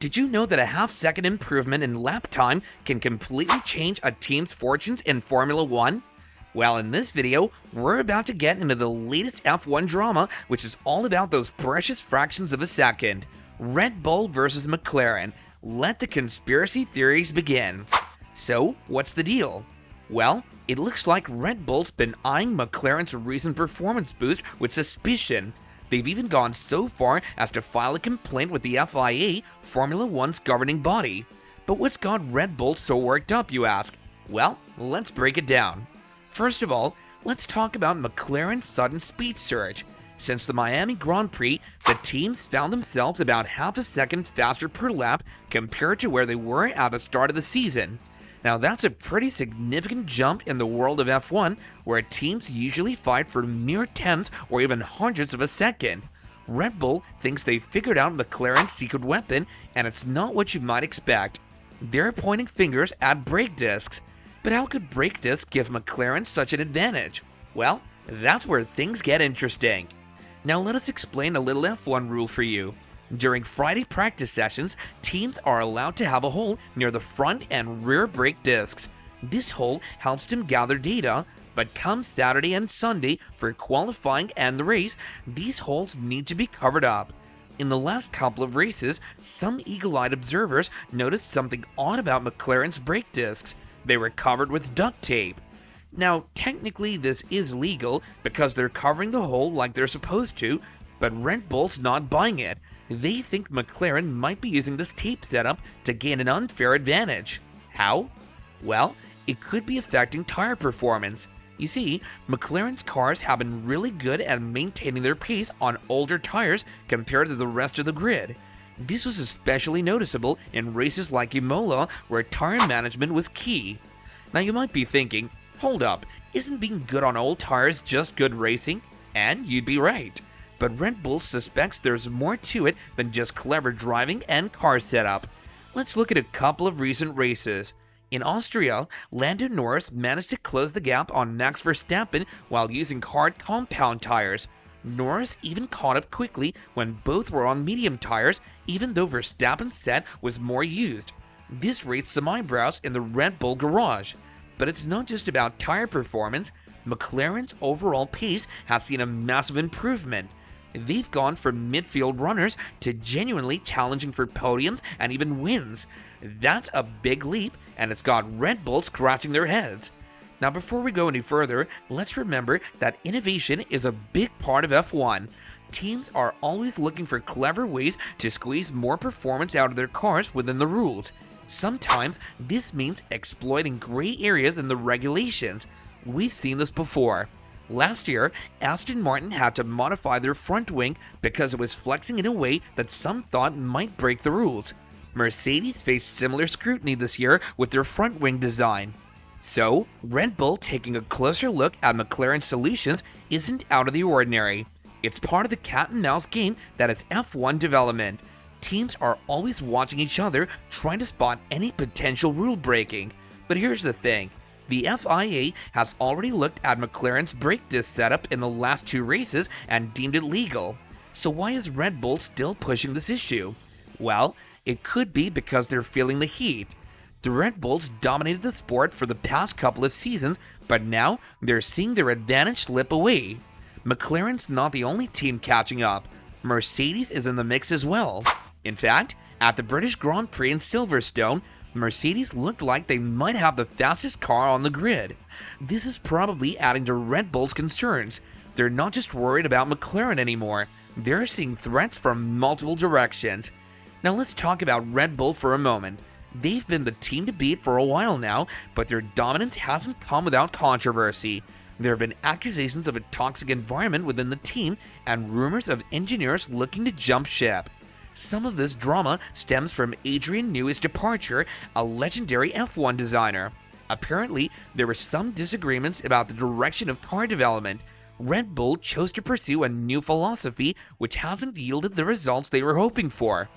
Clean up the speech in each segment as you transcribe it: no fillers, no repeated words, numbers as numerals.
Did you know that a half-second improvement in lap time can completely change a team's fortunes in Formula 1? Well, in this video, we're about to get into the latest F1 drama, which is all about those precious fractions of a second. Red Bull versus McLaren. Let the conspiracy theories begin. So, what's the deal? Well, it looks like Red Bull's been eyeing McLaren's recent performance boost with suspicion. They've even gone so far as to file a complaint with the FIA, Formula One's governing body. But what's got Red Bull so worked up, you ask? Well, let's break it down. First of all, let's talk about McLaren's sudden speed surge. Since the Miami Grand Prix, the teams found themselves about half a second faster per lap compared to where they were at the start of the season. Now that's a pretty significant jump in the world of F1, where teams usually fight for mere tenths or even hundredths of a second. Red Bull thinks they figured out McLaren's secret weapon, and it's not what you might expect. They're pointing fingers at brake discs. But how could brake discs give McLaren such an advantage? Well, that's where things get interesting. Now let us explain a little F1 rule for you. During Friday practice sessions, teams are allowed to have a hole near the front and rear brake discs. This hole helps them gather data, but come Saturday and Sunday for qualifying and the race, these holes need to be covered up. In the last couple of races, some eagle-eyed observers noticed something odd about McLaren's brake discs. They were covered with duct tape. Now, technically this is legal because they're covering the hole like they're supposed to, but Red Bull's not buying it. They think McLaren might be using this tape setup to gain an unfair advantage. How? Well, it could be affecting tire performance. You see, McLaren's cars have been really good at maintaining their pace on older tires compared to the rest of the grid. This was especially noticeable in races like Imola, where tire management was key. Now you might be thinking, hold up, isn't being good on old tires just good racing? And you'd be right. But Red Bull suspects there's more to it than just clever driving and car setup. Let's look at a couple of recent races. In Austria, Lando Norris managed to close the gap on Max Verstappen while using hard compound tires. Norris even caught up quickly when both were on medium tires, even though Verstappen's set was more used. This raised some eyebrows in the Red Bull garage. But it's not just about tire performance. McLaren's overall pace has seen a massive improvement. They've gone from midfield runners to genuinely challenging for podiums and even wins. That's a big leap, and it's got Red Bull scratching their heads. Now before we go any further, let's remember that innovation is a big part of F1. Teams are always looking for clever ways to squeeze more performance out of their cars within the rules. Sometimes this means exploiting gray areas in the regulations. We've seen this before. Last year, Aston Martin had to modify their front wing because it was flexing in a way that some thought might break the rules. Mercedes faced similar scrutiny this year with their front wing design. So, Red Bull taking a closer look at McLaren's solutions isn't out of the ordinary. It's part of the cat and mouse game that is F1 development. Teams are always watching each other, trying to spot any potential rule breaking. But here's the thing. The FIA has already looked at McLaren's brake disc setup in the last two races and deemed it legal. So why is Red Bull still pushing this issue? Well, it could be because they're feeling the heat. The Red Bulls dominated the sport for the past couple of seasons, but now they're seeing their advantage slip away. McLaren's not the only team catching up. Mercedes is in the mix as well. In fact, at the British Grand Prix in Silverstone, Mercedes looked like they might have the fastest car on the grid. This is probably adding to Red Bull's concerns. They're not just worried about McLaren anymore. They're seeing threats from multiple directions. Now let's talk about Red Bull for a moment. They've been the team to beat for a while now, but their dominance hasn't come without controversy. There have been accusations of a toxic environment within the team and rumors of engineers looking to jump ship. Some of this drama stems from Adrian Newey's departure, a legendary F1 designer. Apparently, there were some disagreements about the direction of car development. Red Bull chose to pursue a new philosophy which hasn't yielded the results they were hoping for.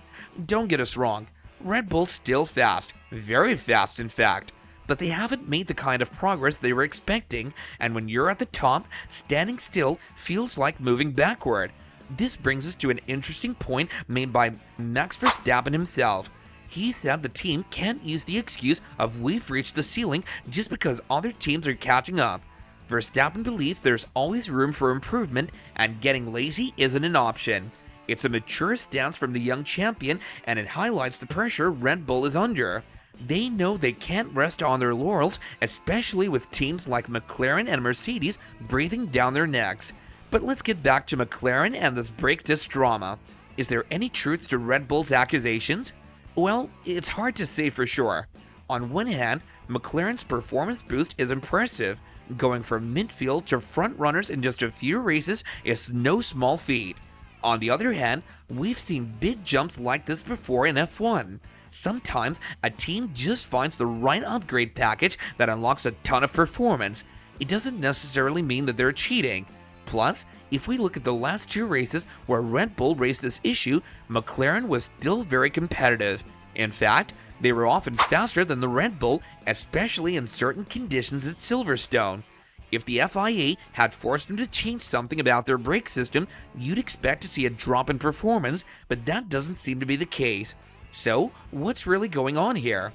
Don't get us wrong, Red Bull's still fast, very fast in fact, but they haven't made the kind of progress they were expecting, and when you're at the top, standing still feels like moving backward. This brings us to an interesting point made by Max Verstappen himself. He said the team can't use the excuse of we've reached the ceiling just because other teams are catching up. Verstappen believes there's always room for improvement and getting lazy isn't an option. It's a mature stance from the young champion, and it highlights the pressure Red Bull is under. They know they can't rest on their laurels, especially with teams like McLaren and Mercedes breathing down their necks. But let's get back to McLaren and this brake disc drama. Is there any truth to Red Bull's accusations? Well, it's hard to say for sure. On one hand, McLaren's performance boost is impressive. Going from midfield to front runners in just a few races is no small feat. On the other hand, we've seen big jumps like this before in F1. Sometimes a team just finds the right upgrade package that unlocks a ton of performance. It doesn't necessarily mean that they're cheating. Plus, if we look at the last two races where Red Bull raised this issue, McLaren was still very competitive. In fact, they were often faster than the Red Bull, especially in certain conditions at Silverstone. If the FIA had forced them to change something about their brake system, you'd expect to see a drop in performance, but that doesn't seem to be the case. So, what's really going on here?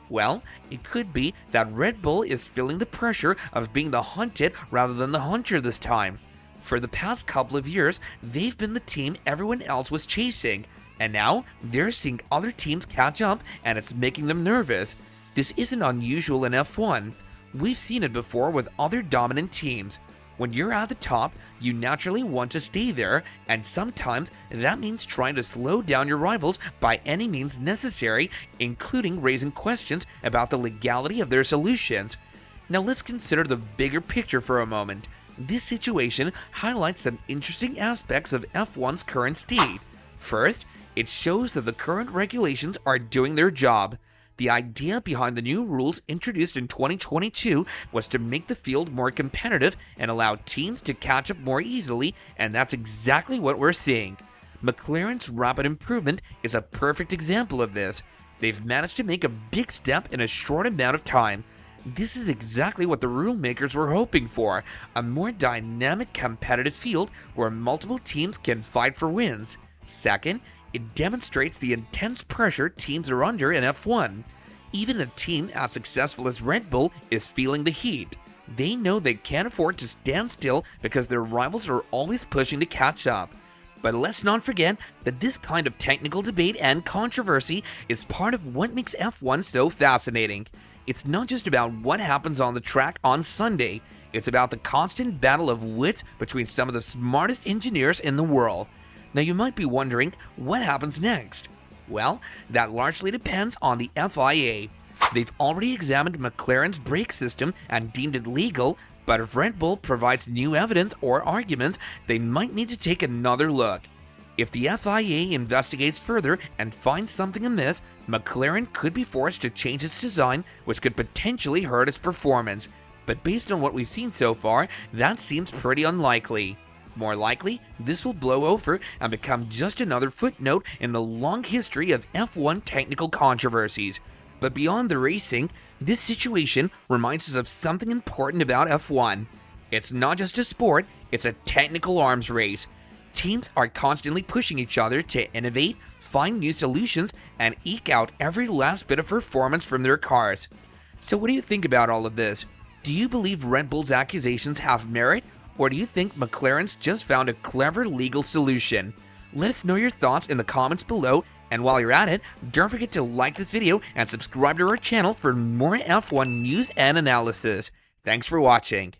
Well, it could be that Red Bull is feeling the pressure of being the hunted rather than the hunter this time. For the past couple of years, they've been the team everyone else was chasing, and now they're seeing other teams catch up and it's making them nervous. This isn't unusual in F1. We've seen it before with other dominant teams. When you're at the top, you naturally want to stay there, and sometimes that means trying to slow down your rivals by any means necessary, including raising questions about the legality of their solutions. Now let's consider the bigger picture for a moment. This situation highlights some interesting aspects of F1's current state. First, it shows that the current regulations are doing their job. The idea behind the new rules introduced in 2022 was to make the field more competitive and allow teams to catch up more easily, and that's exactly what we're seeing. McLaren's rapid improvement is a perfect example of this. They've managed to make a big step in a short amount of time. This is exactly what the rule makers were hoping for, a more dynamic, competitive field where multiple teams can fight for wins. Second, it demonstrates the intense pressure teams are under in F1. Even a team as successful as Red Bull is feeling the heat. They know they can't afford to stand still because their rivals are always pushing to catch up. But let's not forget that this kind of technical debate and controversy is part of what makes F1 so fascinating. It's not just about what happens on the track on Sunday, it's about the constant battle of wits between some of the smartest engineers in the world. Now you might be wondering, what happens next? Well, that largely depends on the FIA. They've already examined McLaren's brake system and deemed it legal, but if Red Bull provides new evidence or arguments, they might need to take another look. If the FIA investigates further and finds something amiss, McLaren could be forced to change its design, which could potentially hurt its performance. But based on what we've seen so far, that seems pretty unlikely. More likely, this will blow over and become just another footnote in the long history of F1 technical controversies. But beyond the racing, this situation reminds us of something important about F1. It's not just a sport, it's a technical arms race. Teams are constantly pushing each other to innovate, find new solutions, and eke out every last bit of performance from their cars. So what do you think about all of this? Do you believe Red Bull's accusations have merit? Or do you think McLaren's just found a clever legal solution? Let us know your thoughts in the comments below, and while you're at it, don't forget to like this video and subscribe to our channel for more F1 news and analysis. Thanks for watching.